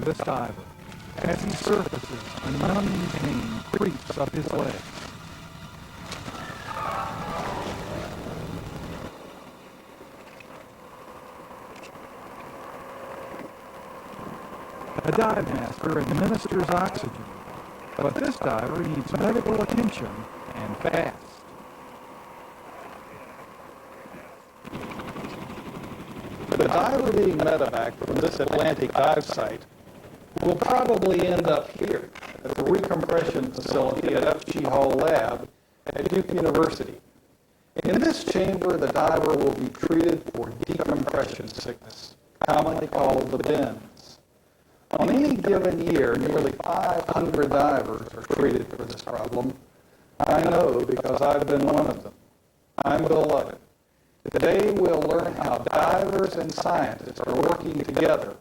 this diver as he surfaces a numbing pain creeps up his leg. A dive master administers oxygen, but this diver needs medical attention and fast. The diver being medevaced from this Atlantic dive site will probably end up here at the recompression facility at F.G. Hall Lab at Duke University. In this chamber, the diver will be treated for decompression sickness, commonly called the bends. On any given year, nearly 500 divers are treated for this problem. I know because I've been one of them. I'm Bill Luckett. Today we'll learn how divers and scientists are working together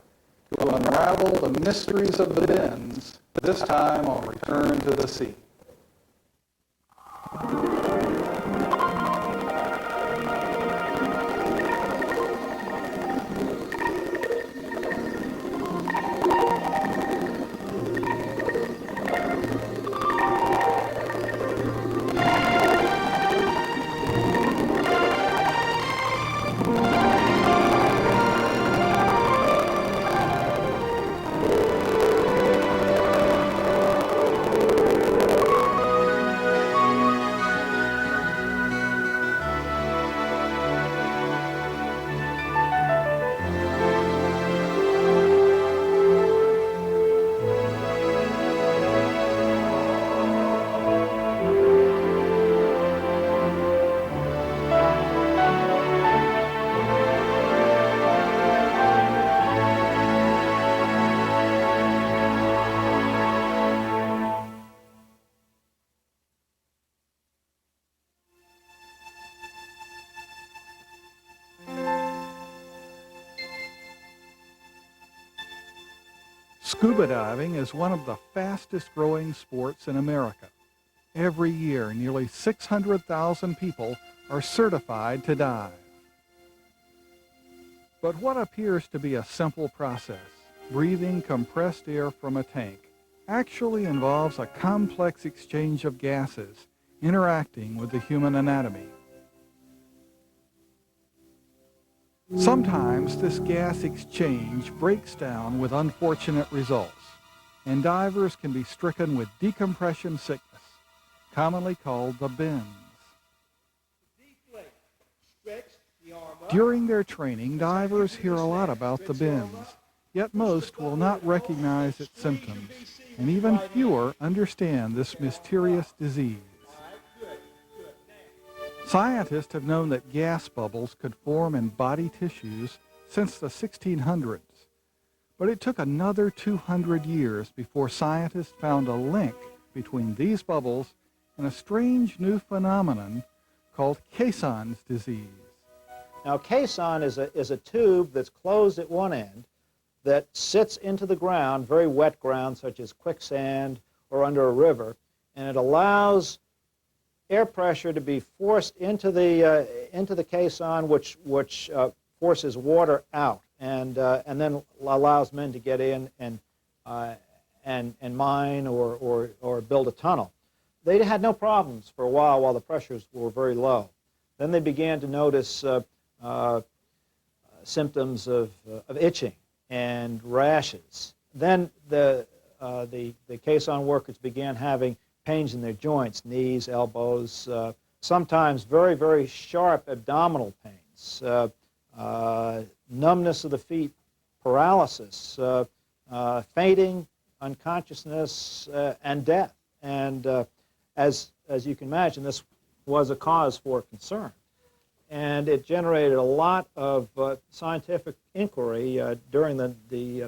to unravel the mysteries of the bends, this time on Return to the Sea. Scuba diving is one of the fastest growing sports in America. Every year, nearly 600,000 people are certified to dive. But what appears to be a simple process, breathing compressed air from a tank, actually involves a complex exchange of gases interacting with the human anatomy. Sometimes this gas exchange breaks down with unfortunate results, and divers can be stricken with decompression sickness, commonly called the bends. During their training, divers hear a lot about the bends, yet most will not recognize its symptoms, and even fewer understand this mysterious disease. Scientists have known that gas bubbles could form in body tissues since the 1600s, but it took another 200 years before scientists found a link between these bubbles and a strange new phenomenon called Caisson's disease. Now, caisson is a tube that's closed at one end that sits into the ground, very wet ground such as quicksand or under a river, and it allows air pressure to be forced into the caisson, which forces water out, and then allows men to get in and mine or build a tunnel. They had no problems for a while the pressures were very low. Then they began to notice symptoms of itching and rashes. Then the caisson workers began having pains in their joints, knees, elbows, sometimes very, very sharp abdominal pains, numbness of the feet, paralysis, fainting, unconsciousness, and death. And as you can imagine, this was a cause for concern. And it generated a lot of scientific inquiry during the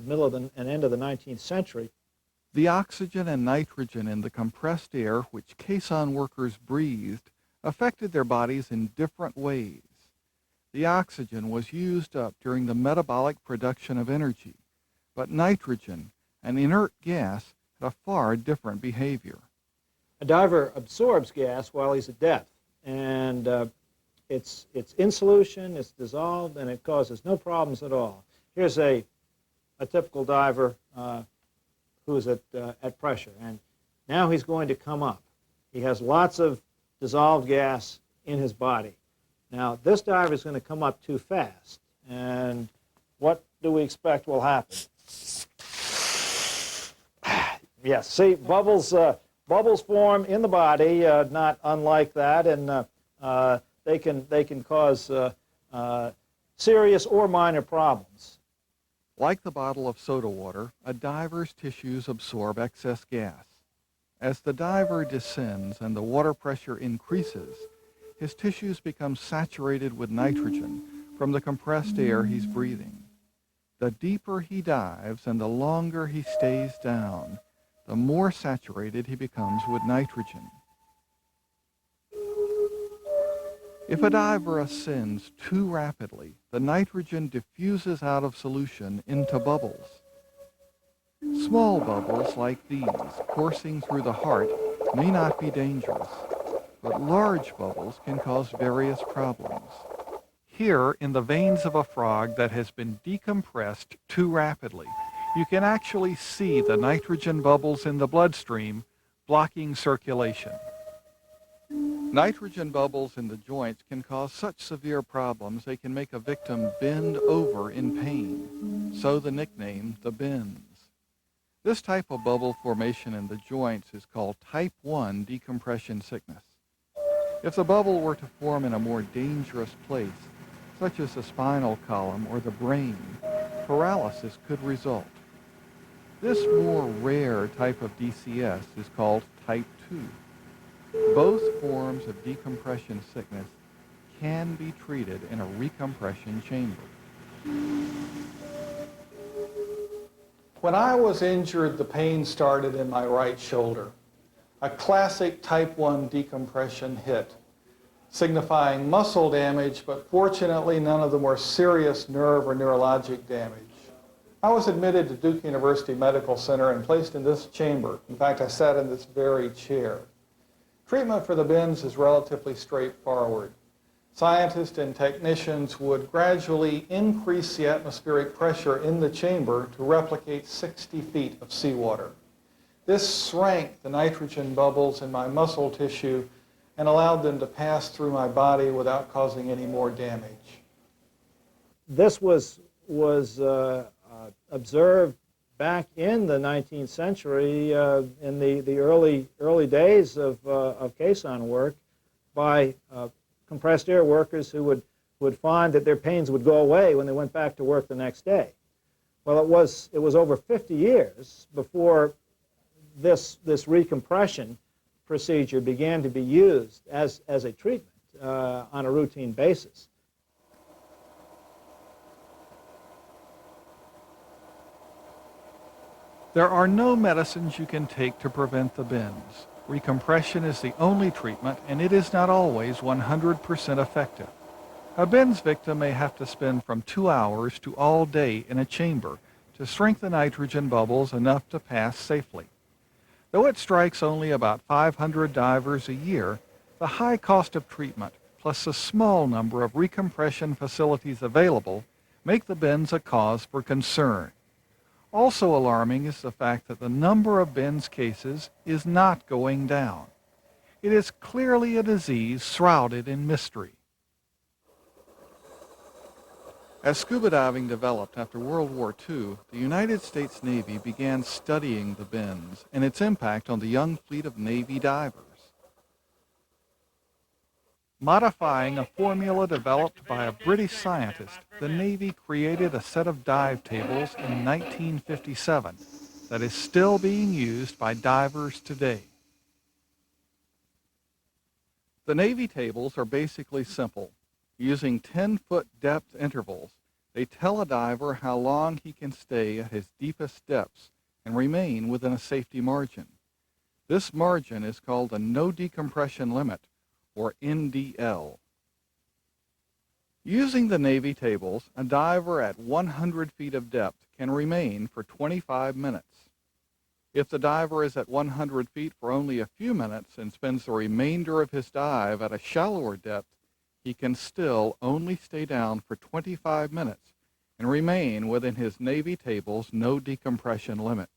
middle of and end of the 19th century. The oxygen and nitrogen in the compressed air which caisson workers breathed affected their bodies in different ways. The oxygen was used up during the metabolic production of energy, but nitrogen, an inert gas, had a far different behavior. A diver absorbs gas while he's at depth, and it's in solution, it's dissolved, and it causes no problems at all. Here's a a typical diver who is at pressure. And now he's going to come up. He has lots of dissolved gas in his body. Now, this diver is going to come up too fast. And what do we expect will happen? Yes, see, bubbles form in the body, not unlike that, and they can cause serious or minor problems. Like the bottle of soda water, a diver's tissues absorb excess gas. As the diver descends and the water pressure increases, his tissues become saturated with nitrogen from the compressed air he's breathing. The deeper he dives and the longer he stays down, the more saturated he becomes with nitrogen. If a diver ascends too rapidly, the nitrogen diffuses out of solution into bubbles. Small bubbles like these, coursing through the heart, may not be dangerous, but large bubbles can cause various problems. Here, in the veins of a frog that has been decompressed too rapidly, you can actually see the nitrogen bubbles in the bloodstream blocking circulation. Nitrogen bubbles in the joints can cause such severe problems they can make a victim bend over in pain, so the nickname, the bends. This type of bubble formation in the joints is called type 1 decompression sickness. If the bubble were to form in a more dangerous place, such as the spinal column or the brain, paralysis could result. This more rare type of DCS is called type 2. Both forms of decompression sickness can be treated in a recompression chamber. When I was injured, the pain started in my right shoulder. A classic type 1 decompression hit, signifying muscle damage, but fortunately none of the more serious nerve or neurologic damage. I was admitted to Duke University Medical Center and placed in this chamber. In fact, I sat in this very chair. Treatment for the bends is relatively straightforward. Scientists and technicians would gradually increase the atmospheric pressure in the chamber to replicate 60 feet of seawater. This shrank the nitrogen bubbles in my muscle tissue and allowed them to pass through my body without causing any more damage. This was observed back in the 19th century, in the early days of caisson work, by compressed air workers who would find that their pains would go away when they went back to work the next day. Well, it was over 50 years before this recompression procedure began to be used as a treatment on a routine basis. There are no medicines you can take to prevent the bends. Recompression is the only treatment, and it is not always 100% effective. A bends victim may have to spend from 2 hours to all day in a chamber to shrink the nitrogen bubbles enough to pass safely. Though it strikes only about 500 divers a year, the high cost of treatment plus the small number of recompression facilities available make the bends a cause for concern. Also alarming is the fact that the number of bends cases is not going down. It is clearly a disease shrouded in mystery. As scuba diving developed after World War II, the United States Navy began studying the bends and its impact on the young fleet of Navy divers. Modifying a formula developed by a British scientist, the Navy created a set of dive tables in 1957 that is still being used by divers today. The Navy tables are basically simple. Using 10-foot depth intervals, they tell a diver how long he can stay at his deepest depths and remain within a safety margin. This margin is called the no decompression limit, or NDL. Using the Navy tables, a diver at 100 feet of depth can remain for 25 minutes. If the diver is at 100 feet for only a few minutes and spends the remainder of his dive at a shallower depth, he can still only stay down for 25 minutes and remain within his Navy table's no decompression limit.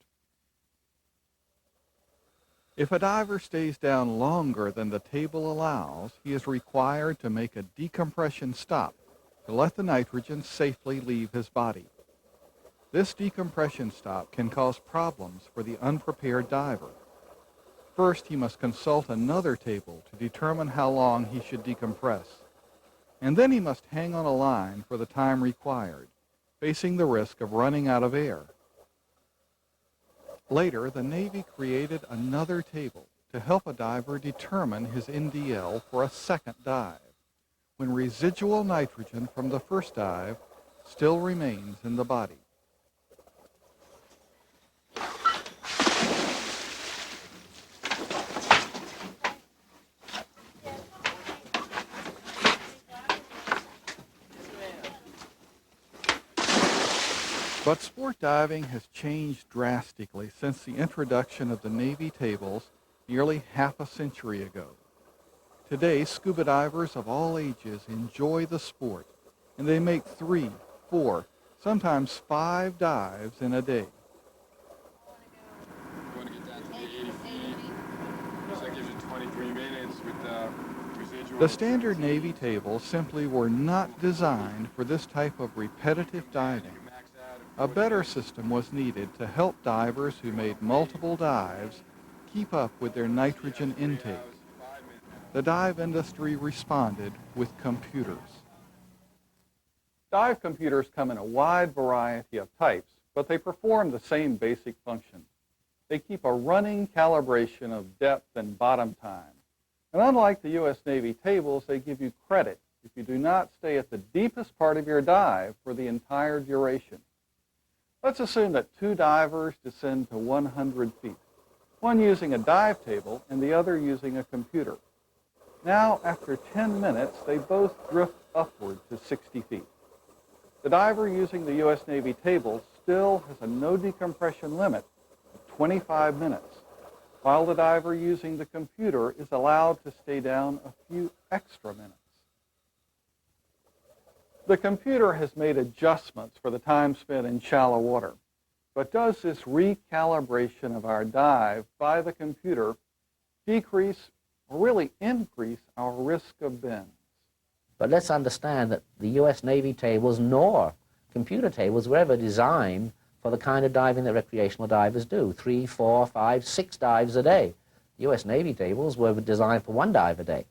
If a diver stays down longer than the table allows, he is required to make a decompression stop to let the nitrogen safely leave his body. This decompression stop can cause problems for the unprepared diver. First, he must consult another table to determine how long he should decompress. And then he must hang on a line for the time required, facing the risk of running out of air. Later, the Navy created another table to help a diver determine his NDL for a second dive, when residual nitrogen from the first dive still remains in the body. But sport diving has changed drastically since the introduction of the Navy tables nearly half a century ago. Today, scuba divers of all ages enjoy the sport, and they make 3, 4, sometimes 5 dives in a day. You want to get down to the 80 feet, so that gives you 23 minutes with the residual. The standard Navy tables simply were not designed for this type of repetitive diving. A better system was needed to help divers who made multiple dives keep up with their nitrogen intake. The dive industry responded with computers. Dive computers come in a wide variety of types, but they perform the same basic function. They keep a running calibration of depth and bottom time. And unlike the U.S. Navy tables, they give you credit if you do not stay at the deepest part of your dive for the entire duration. Let's assume that 2 divers descend to 100 feet, one using a dive table and the other using a computer. Now, after 10 minutes, they both drift upward to 60 feet. The diver using the U.S. Navy table still has a no decompression limit of 25 minutes, while the diver using the computer is allowed to stay down a few extra minutes. The computer has made adjustments for the time spent in shallow water, but does this recalibration of our dive by the computer decrease or really increase our risk of bends? But let's understand that the U.S. Navy tables nor computer tables were ever designed for the kind of diving that recreational divers do, 3, 4, 5, 6 dives a day. The U.S. Navy tables were designed for 1 dive a day.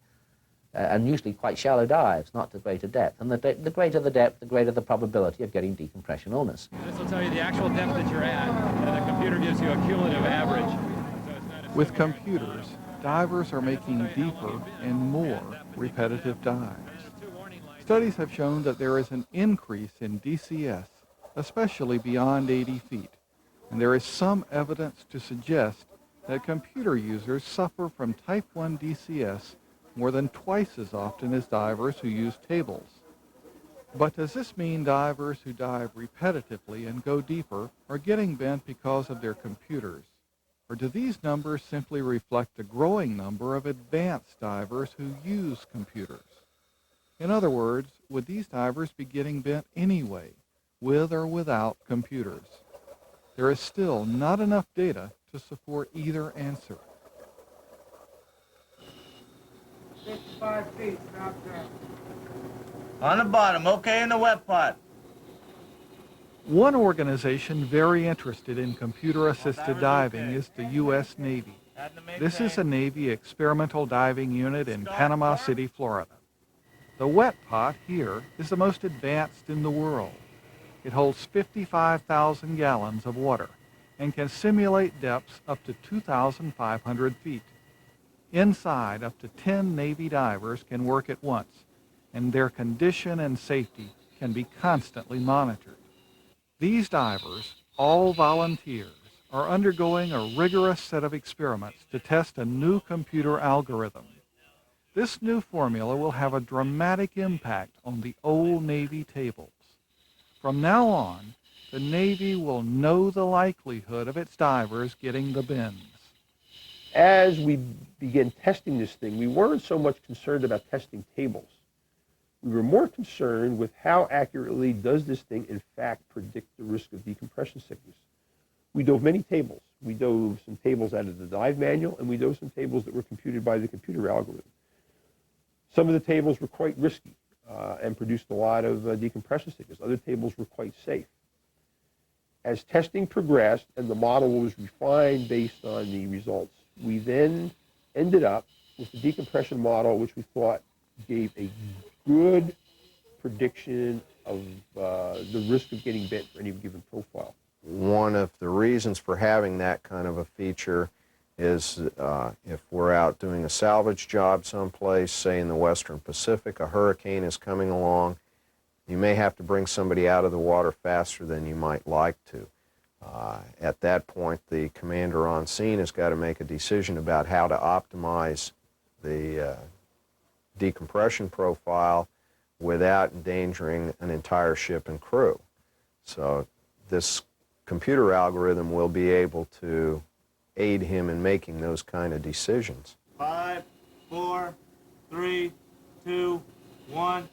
And usually quite shallow dives, not to greater depth. And the greater the depth, the greater the probability of getting decompression illness. This will tell you the actual depth that you're at, and the computer gives you a cumulative average. With computers, divers are making deeper and more repetitive dives. Studies have shown that there is an increase in DCS, especially beyond 80 feet, and there is some evidence to suggest that computer users suffer from type 1 DCS more than twice as often as divers who use tables. But does this mean divers who dive repetitively and go deeper are getting bent because of their computers? Or do these numbers simply reflect the growing number of advanced divers who use computers? In other words, would these divers be getting bent anyway, with or without computers? There is still not enough data to support either answer. 55 feet, stop there. On the bottom, okay in the wet part. One organization very interested in computer-assisted diving is the U.S. Navy. This is a Navy experimental diving unit in Panama City, Florida. The wet pot here is the most advanced in the world. It holds 55,000 gallons of water and can simulate depths up to 2,500 feet. Inside, up to 10 Navy divers can work at once, and their condition and safety can be constantly monitored. These divers, all volunteers, are undergoing a rigorous set of experiments to test a new computer algorithm. This new formula will have a dramatic impact on the old Navy tables. From now on, the Navy will know the likelihood of its divers getting the bends. As we began testing this thing, we weren't so much concerned about testing tables. We were more concerned with how accurately does this thing in fact predict the risk of decompression sickness. We dove many tables. We dove some tables out of the dive manual, and we dove some tables that were computed by the computer algorithm. Some of the tables were quite risky and produced a lot of decompression sickness. Other tables were quite safe. As testing progressed and the model was refined based on the results, we then ended up with the decompression model, which we thought gave a good prediction of the risk of getting bent for any given profile. One of the reasons for having that kind of a feature is if we're out doing a salvage job someplace, say in the Western Pacific, a hurricane is coming along, you may have to bring somebody out of the water faster than you might like to. At that point, the commander on scene has got to make a decision about how to optimize the decompression profile without endangering an entire ship and crew. So this computer algorithm will be able to aid him in making those kind of decisions. 5, 4, 3, 2, 1.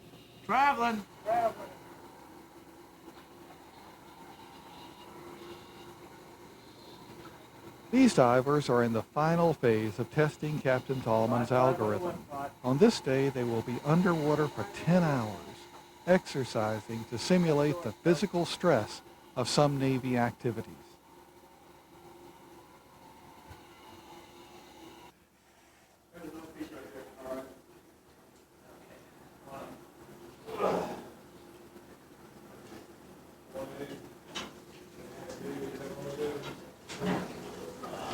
Traveling. These divers are in the final phase of testing Captain Tallman's algorithm. On this day, they will be underwater for 10 hours, exercising to simulate the physical stress of some Navy activities.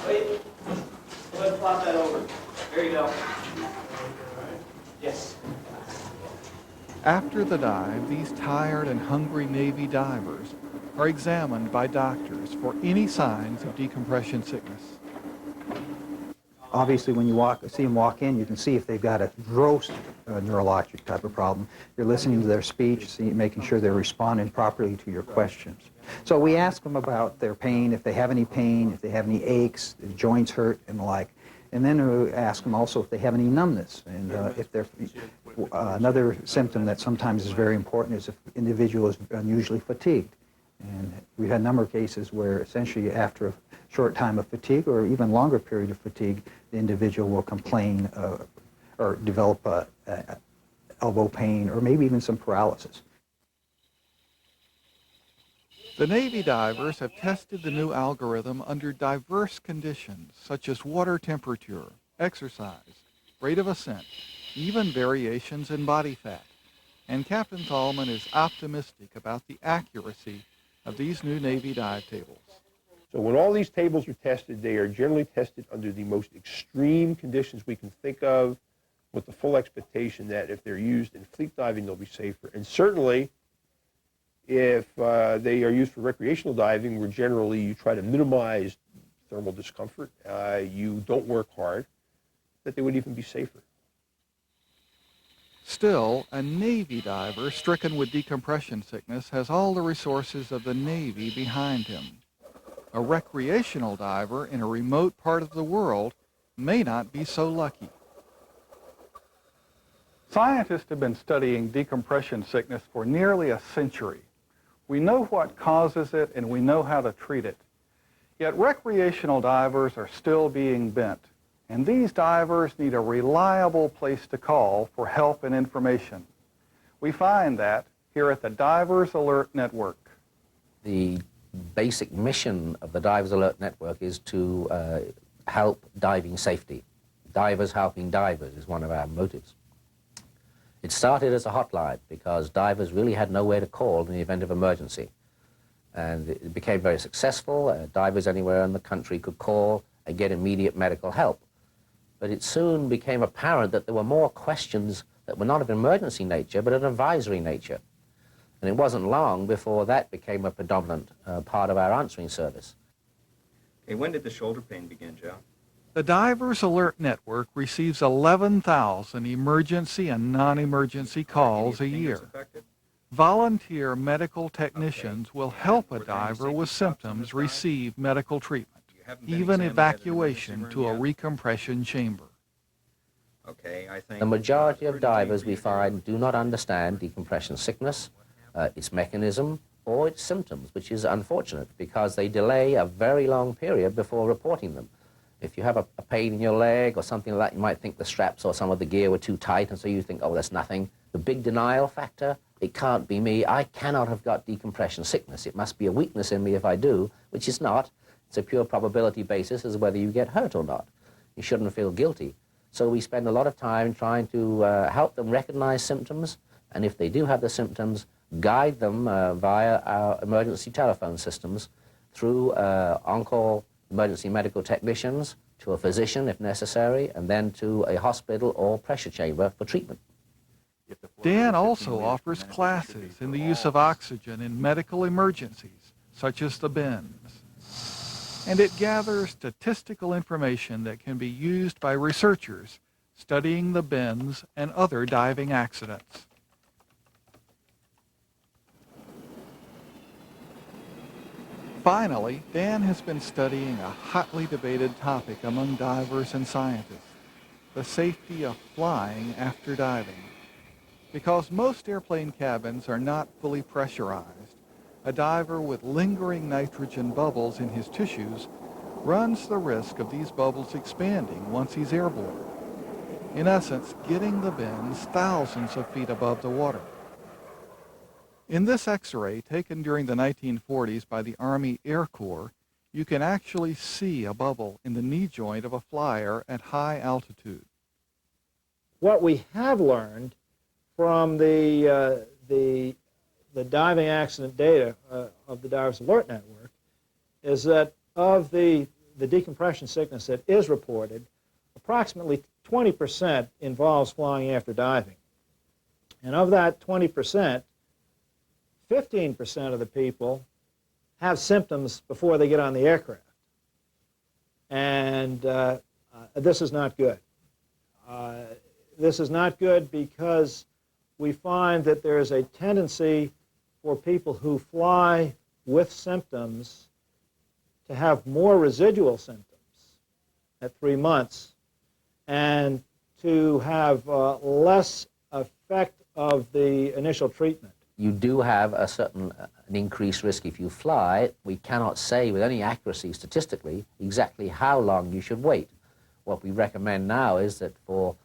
Wait, go ahead and flop that over. There you go. Yes. After the dive, these tired and hungry Navy divers are examined by doctors for any signs of decompression sickness. Obviously, when you see them walk in, you can see if they've got a gross neurologic type of problem. You're listening to their speech, making sure they're responding properly to your questions. So we ask them about their pain, if they have any pain, if they have any aches, if joints hurt, and the like. And then we ask them also if they have any numbness. And if they're, another symptom that sometimes is very important is if the individual is unusually fatigued. And we've had a number of cases where essentially after a short time of fatigue or even longer period of fatigue, the individual will complain or develop elbow pain or maybe even some paralysis. The Navy divers have tested the new algorithm under diverse conditions such as water temperature, exercise, rate of ascent, even variations in body fat. And Captain Tallman is optimistic about the accuracy of these new Navy dive tables. So when all these tables are tested, they are generally tested under the most extreme conditions we can think of, with the full expectation that if they're used in fleet diving, they'll be safer. And certainly, if they are used for recreational diving, where generally you try to minimize thermal discomfort, you don't work hard, that they would even be safer. Still, a Navy diver stricken with decompression sickness has all the resources of the Navy behind him. A recreational diver in a remote part of the world may not be so lucky. Scientists have been studying decompression sickness for nearly a century. We know what causes it and we know how to treat it. Yet recreational divers are still being bent, and these divers need a reliable place to call for help and information. We find that here at the Divers Alert Network. The basic mission of the Divers Alert Network is to help diving safety. Divers helping divers is one of our motives. It started as a hotline because divers really had nowhere to call in the event of emergency. And it became very successful. Divers anywhere in the country could call and get immediate medical help. But it soon became apparent that there were more questions that were not of emergency nature, but of advisory nature. And it wasn't long before that became a predominant part of our answering service. Okay, when did the shoulder pain begin, Joe? The Divers Alert Network receives 11,000 emergency and non-emergency calls a year. Volunteer medical technicians will help a diver with symptoms receive medical treatment, even evacuation to a recompression chamber. Okay, I think The majority of 30 divers we degrees find do not understand decompression sickness, its mechanism, or its symptoms, which is unfortunate because they delay a very long period before reporting them. If you have a pain in your leg or something like that, you might think the straps or some of the gear were too tight, and so you think, oh, that's nothing. The big denial factor, it can't be me. I cannot have got decompression sickness. It must be a weakness in me if I do, which is not. It's a pure probability basis as whether you get hurt or not. You shouldn't feel guilty. So we spend a lot of time trying to help them recognize symptoms, and if they do have the symptoms, guide them via our emergency telephone systems through on-call emergency medical technicians, to a physician if necessary, and then to a hospital or pressure chamber for treatment. Dan also offers classes in the use of oxygen in medical emergencies, such as the bends. And it gathers statistical information that can be used by researchers studying the bends and other diving accidents. Finally, Dan has been studying a hotly debated topic among divers and scientists, the safety of flying after diving. Because most airplane cabins are not fully pressurized, a diver with lingering nitrogen bubbles in his tissues runs the risk of these bubbles expanding once he's airborne. In essence, getting the bends thousands of feet above the water. In this X-ray taken during the 1940s by the Army Air Corps, you can actually see a bubble in the knee joint of a flyer at high altitude. What we have learned from the diving accident data of the Divers Alert Network is that of the decompression sickness that is reported, approximately 20% involves flying after diving. And of that 20%, 15% of the people have symptoms before they get on the aircraft. And this is not good. This is not good because we find that there is a tendency for people who fly with symptoms to have more residual symptoms at 3 months and to have less effect of the initial treatment. You do have an increased risk if you fly. We cannot say with any accuracy statistically exactly how long you should wait. What we recommend now is that for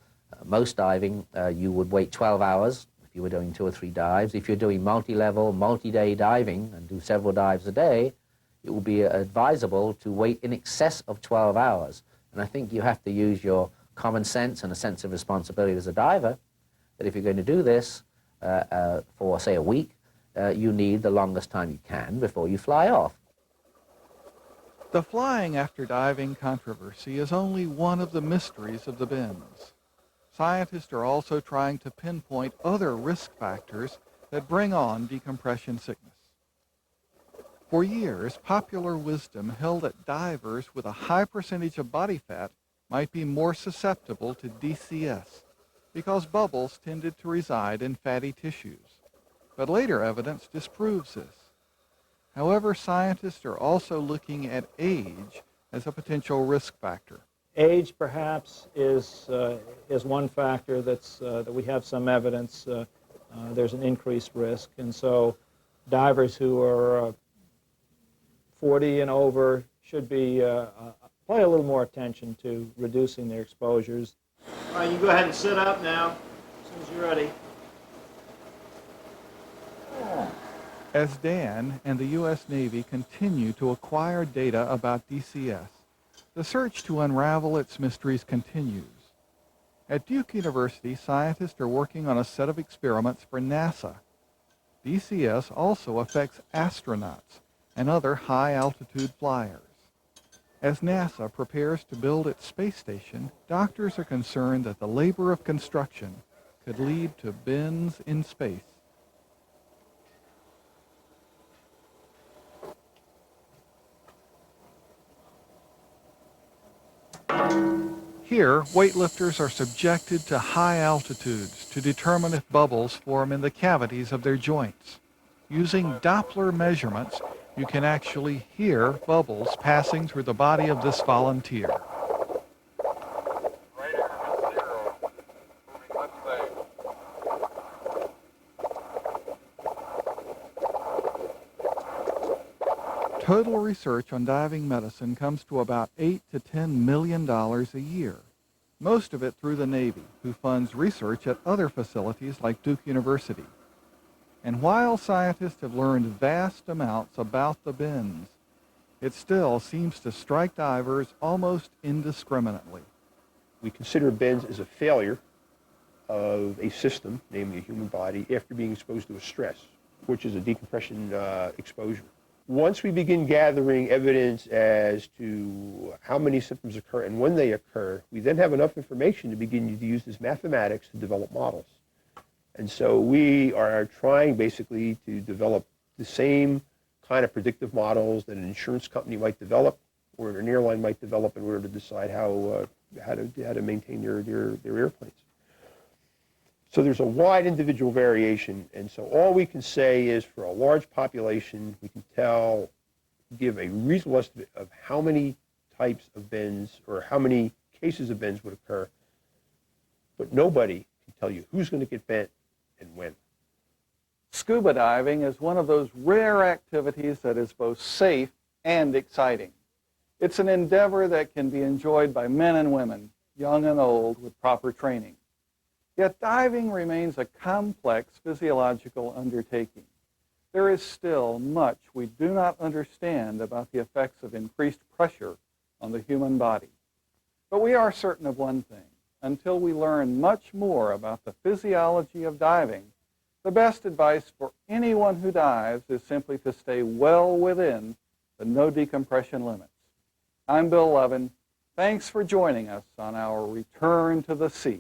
most diving, you would wait 12 hours if you were doing 2 or 3 dives. If you're doing multi-level, multi-day diving and do several dives a day, it will be advisable to wait in excess of 12 hours. And I think you have to use your common sense and a sense of responsibility as a diver, that if you're going to do this for, say, a week, you need the longest time you can before you fly off. The flying after diving controversy is only one of the mysteries of the bends. Scientists are also trying to pinpoint other risk factors that bring on decompression sickness. For years, popular wisdom held that divers with a high percentage of body fat might be more susceptible to DCS because bubbles tended to reside in fatty tissues. But later evidence disproves this. However, scientists are also looking at age as a potential risk factor. Age, perhaps, is one factor that we have some evidence there's an increased risk. And so divers who are 40 and over should be pay a little more attention to reducing their exposures. All right, you go ahead and sit up now as soon as you're ready. As Dan and the U.S. Navy continue to acquire data about DCS, the search to unravel its mysteries continues. At Duke University, scientists are working on a set of experiments for NASA. DCS also affects astronauts and other high-altitude flyers. As NASA prepares to build its space station, doctors are concerned that the labor of construction could lead to bends in space. Here, weightlifters are subjected to high altitudes to determine if bubbles form in the cavities of their joints. Using Doppler measurements, you can actually hear bubbles passing through the body of this volunteer. Total research on diving medicine comes to about $8 to $10 million a year, most of it through the Navy, who funds research at other facilities like Duke University. And while scientists have learned vast amounts about the bends, it still seems to strike divers almost indiscriminately. We consider bends as a failure of a system, namely a human body, after being exposed to a stress, which is a decompression exposure. Once we begin gathering evidence as to how many symptoms occur and when they occur, we then have enough information to begin to use this mathematics to develop models. And so we are trying basically to develop the same kind of predictive models that an insurance company might develop or an airline might develop in order to decide how to maintain their airplanes. So there's a wide individual variation, and so all we can say is for a large population, we can give a reasonable estimate of how many types of bends or how many cases of bends would occur, but nobody can tell you who's going to get bent and when. Scuba diving is one of those rare activities that is both safe and exciting. It's an endeavor that can be enjoyed by men and women, young and old, with proper training. Yet diving remains a complex physiological undertaking. There is still much we do not understand about the effects of increased pressure on the human body. But we are certain of one thing. Until we learn much more about the physiology of diving, the best advice for anyone who dives is simply to stay well within the no decompression limits. I'm Bill Levin. Thanks for joining us on our Return to the Sea.